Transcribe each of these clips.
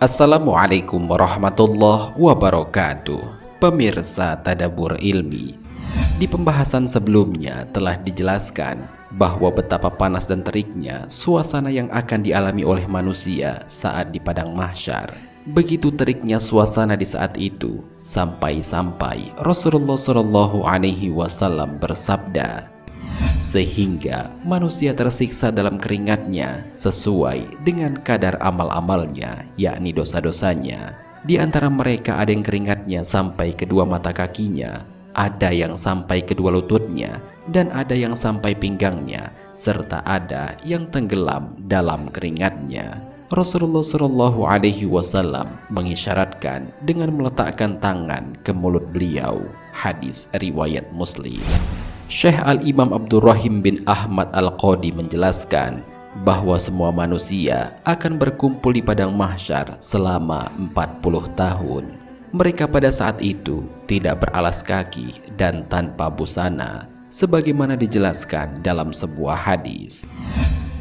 Assalamualaikum warahmatullahi wabarakatuh. Pemirsa Tadabbur Ilmi, di pembahasan sebelumnya telah dijelaskan bahwa betapa panas dan teriknya suasana yang akan dialami oleh manusia saat di padang mahsyar. Begitu teriknya suasana di saat itu, sampai-sampai Rasulullah Shallallahu Alaihi Wasallam bersabda, sehingga manusia tersiksa dalam keringatnya sesuai dengan kadar amal-amalnya, yakni dosa-dosanya. Di antara mereka ada yang keringatnya sampai kedua mata kakinya, ada yang sampai kedua lututnya, dan ada yang sampai pinggangnya, serta ada yang tenggelam dalam keringatnya. Rasulullah Shallallahu Alaihi Wasallam mengisyaratkan dengan meletakkan tangan ke mulut beliau. Hadis riwayat Muslim. Syekh Al-Imam Abdurrahim bin Ahmad Al-Qadi menjelaskan bahwa semua manusia akan berkumpul di padang mahsyar selama 40 tahun. Mereka pada saat itu tidak beralas kaki dan tanpa busana, sebagaimana dijelaskan dalam sebuah hadis.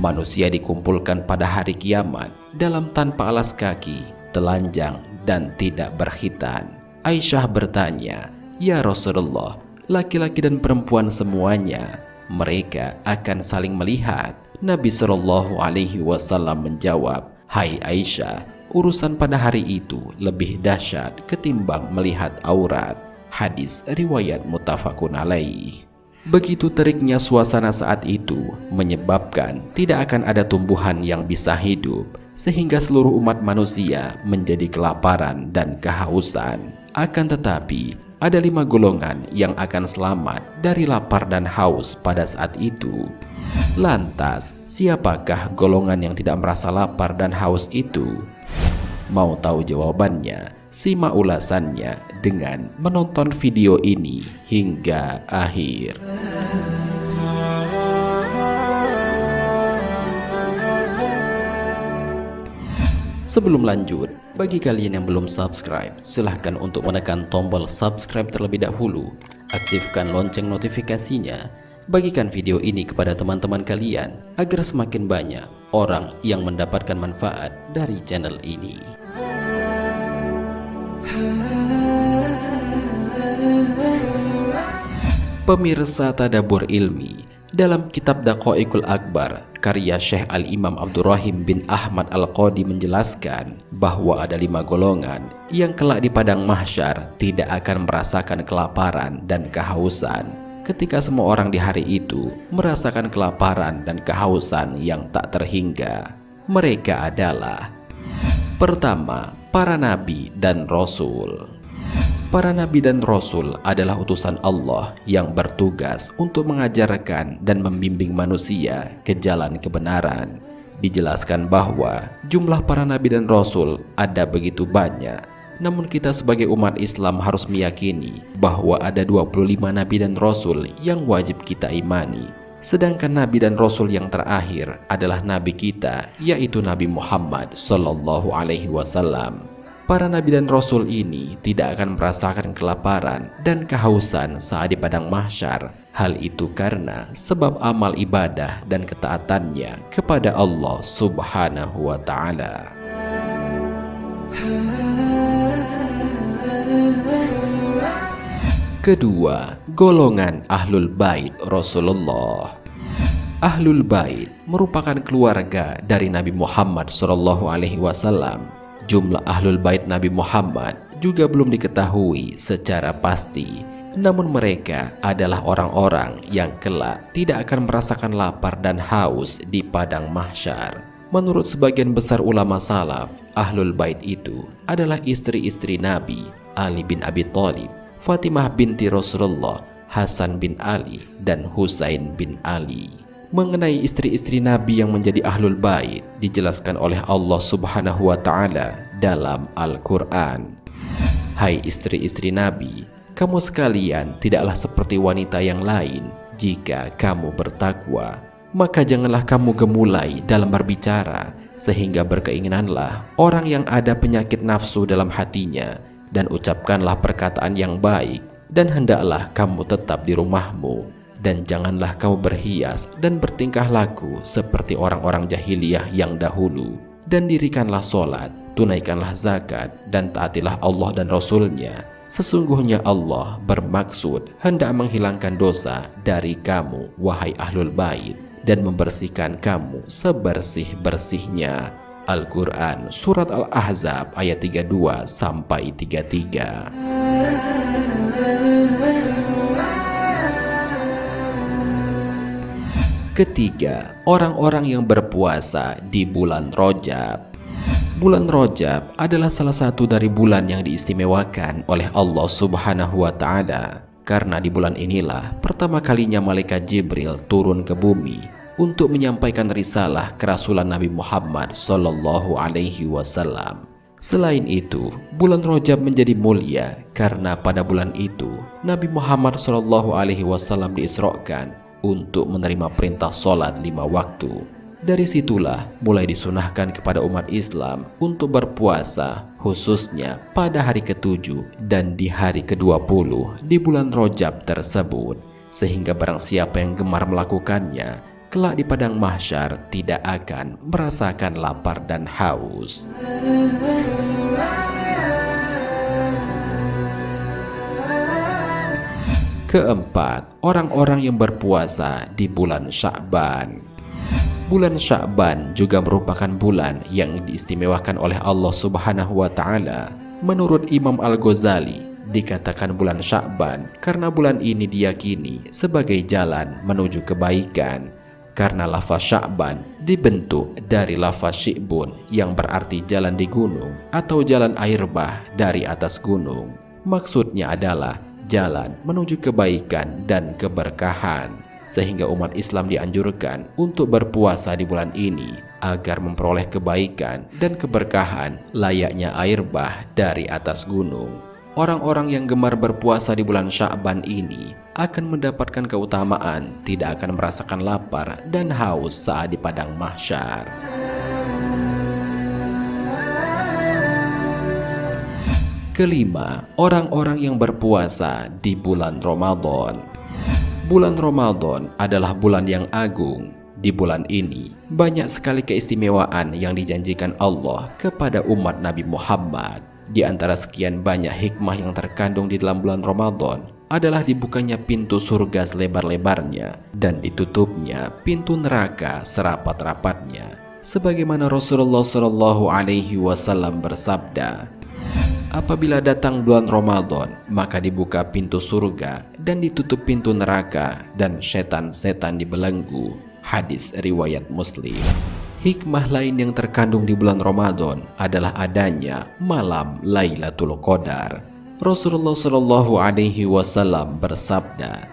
Manusia dikumpulkan pada hari kiamat dalam tanpa alas kaki, telanjang, dan tidak berkhitan. Aisyah bertanya, "Ya Rasulullah, laki-laki dan perempuan semuanya, mereka akan saling melihat?" Nabi Shallallahu Alaihi Wasallam menjawab, "Hai Aisyah, urusan pada hari itu lebih dahsyat ketimbang melihat aurat." Hadis riwayat muttafaqun alaih. Begitu teriknya suasana saat itu menyebabkan tidak akan ada tumbuhan yang bisa hidup, sehingga seluruh umat manusia menjadi kelaparan dan kehausan. Akan tetapi ada 5 golongan yang akan selamat dari lapar dan haus pada saat itu. Lantas, siapakah golongan yang tidak merasa lapar dan haus itu? Mau tahu jawabannya? Simak ulasannya dengan menonton video ini hingga akhir. Sebelum lanjut, bagi kalian yang belum subscribe, silahkan untuk menekan tombol subscribe terlebih dahulu. Aktifkan lonceng notifikasinya. Bagikan video ini kepada teman-teman kalian agar semakin banyak orang yang mendapatkan manfaat dari channel ini. Pemirsa Tadabbur Ilmi, dalam kitab Daqaiqul Akbar karya Syekh Al-Imam Abdurrahim bin Ahmad Al-Qadi menjelaskan bahwa ada 5 golongan yang kelak di padang mahsyar tidak akan merasakan kelaparan dan kehausan, ketika semua orang di hari itu merasakan kelaparan dan kehausan yang tak terhingga. Mereka adalah: pertama, para nabi dan rasul. Para nabi dan rasul adalah utusan Allah yang bertugas untuk mengajarkan dan membimbing manusia ke jalan kebenaran. Dijelaskan bahwa jumlah para nabi dan rasul ada begitu banyak, namun kita sebagai umat Islam harus meyakini bahwa ada 25 nabi dan rasul yang wajib kita imani. Sedangkan nabi dan rasul yang terakhir adalah nabi kita, yaitu Nabi Muhammad Sallallahu Alaihi Wasallam. Para nabi dan rasul ini tidak akan merasakan kelaparan dan kehausan saat di padang mahsyar. Hal itu karena sebab amal ibadah dan ketaatannya kepada Allah Subhanahu wa Ta'ala. Kedua, golongan Ahlul Bait Rasulullah. Ahlul Bait merupakan keluarga dari Nabi Muhammad SAW. Jumlah Ahlul Bait Nabi Muhammad juga belum diketahui secara pasti, namun mereka adalah orang-orang yang kelak tidak akan merasakan lapar dan haus di padang mahsyar. Menurut sebagian besar ulama salaf, Ahlul Bait itu adalah istri-istri Nabi, Ali bin Abi Thalib, Fatimah binti Rasulullah, Hasan bin Ali, dan Husain bin Ali. Mengenai istri-istri Nabi yang menjadi Ahlul Bait dijelaskan oleh Allah Subhanahu wa Ta'ala dalam Al-Quran. Hai istri-istri Nabi, kamu sekalian tidaklah seperti wanita yang lain. Jika kamu bertakwa, maka janganlah kamu gemulai dalam berbicara, sehingga berkeinginanlah orang yang ada penyakit nafsu dalam hatinya, dan ucapkanlah perkataan yang baik, dan hendaklah kamu tetap di rumahmu. dan janganlah kamu berhias dan bertingkah laku seperti orang-orang jahiliyah yang dahulu, dan dirikanlah sholat, tunaikanlah zakat, dan taatilah Allah dan Rasul-Nya. Sesungguhnya Allah bermaksud hendak menghilangkan dosa dari kamu, wahai ahlul bait, dan membersihkan kamu sebersih-bersihnya. Al-Quran Surat Al-Ahzab ayat 32-33. Ketiga, orang-orang yang berpuasa di bulan Rajab. Bulan Rajab adalah salah satu dari bulan yang diistimewakan oleh Allah Subhanahu wa Ta'ala, karena di bulan inilah pertama kalinya malaikat Jibril turun ke bumi untuk menyampaikan risalah kerasulan Nabi Muhammad Sallallahu Alaihi Wasallam. Selain itu, bulan Rajab menjadi mulia karena pada bulan itu Nabi Muhammad Sallallahu Alaihi Wasallam diisrokan untuk menerima perintah sholat 5 waktu. Dari situlah mulai disunahkan kepada umat Islam untuk berpuasa, khususnya pada hari ke-7 dan di hari ke-20 di bulan Rajab tersebut, sehingga barang siapa yang gemar melakukannya, kelak di padang mahsyar tidak akan merasakan lapar dan haus. Keempat, orang-orang yang berpuasa di bulan Sya'ban. Bulan Sya'ban juga merupakan bulan yang diistimewakan oleh Allah Subhanahu wa Ta'ala. Menurut Imam Al-Ghazali, dikatakan bulan Sya'ban karena bulan ini diyakini sebagai jalan menuju kebaikan. Karena lafaz Sya'ban dibentuk dari lafaz Syi'bun yang berarti jalan di gunung atau jalan air bah dari atas gunung. Maksudnya adalah jalan menuju kebaikan dan keberkahan, sehingga umat Islam dianjurkan untuk berpuasa di bulan ini agar memperoleh kebaikan dan keberkahan layaknya air bah dari atas gunung. Orang-orang yang gemar berpuasa di bulan Sya'ban ini akan mendapatkan keutamaan, tidak akan merasakan lapar dan haus saat di padang mahsyar. Kelima, orang-orang yang berpuasa di bulan Ramadan. Bulan Ramadan adalah bulan yang agung. Di bulan ini, banyak sekali keistimewaan yang dijanjikan Allah kepada umat Nabi Muhammad. Di antara sekian banyak hikmah yang terkandung di dalam bulan Ramadan adalah dibukanya pintu surga selebar-lebarnya dan ditutupnya pintu neraka serapat-rapatnya. Sebagaimana Rasulullah Shallallahu Alaihi Wasallam bersabda, apabila datang bulan Ramadan, maka dibuka pintu surga dan ditutup pintu neraka dan setan-setan dibelenggu. Hadis riwayat Muslim. Hikmah lain yang terkandung di bulan Ramadan adalah adanya malam Lailatul Qadar. Rasulullah Shallallahu Alaihi Wasallam bersabda,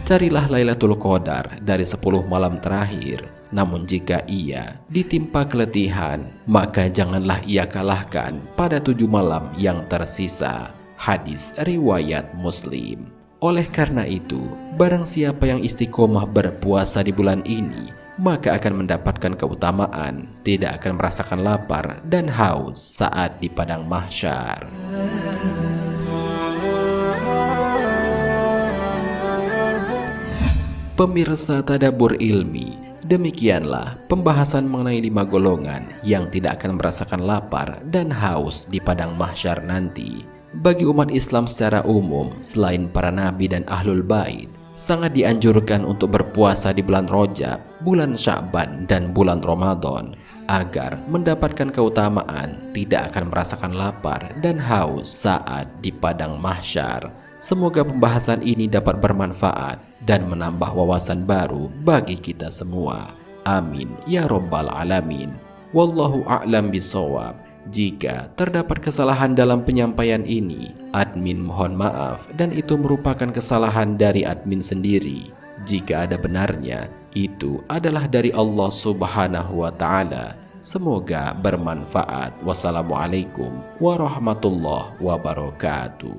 carilah Lailatul Qadar dari 10 malam terakhir. Namun jika ia ditimpa keletihan, maka janganlah ia kalahkan pada 7 malam yang tersisa. Hadis riwayat Muslim. Oleh karena itu, barang siapa yang istiqomah berpuasa di bulan ini, maka akan mendapatkan keutamaan, tidak akan merasakan lapar dan haus saat di padang mahsyar. Pemirsa Tadabbur Ilmi, demikianlah pembahasan mengenai 5 golongan yang tidak akan merasakan lapar dan haus di padang mahsyar nanti. Bagi umat Islam secara umum, selain para nabi dan ahlul bait, sangat dianjurkan untuk berpuasa di bulan Rajab, bulan Sya'ban, dan bulan Ramadan agar mendapatkan keutamaan, tidak akan merasakan lapar dan haus saat di padang mahsyar. Semoga pembahasan ini dapat bermanfaat dan menambah wawasan baru bagi kita semua. Amin ya rabbal alamin. Wallahu a'lam bishawab. Jika terdapat kesalahan dalam penyampaian ini, admin mohon maaf dan itu merupakan kesalahan dari admin sendiri. Jika ada benarnya, itu adalah dari Allah Subhanahu wa Ta'ala. Semoga bermanfaat. Wassalamualaikum warahmatullahi wabarakatuh.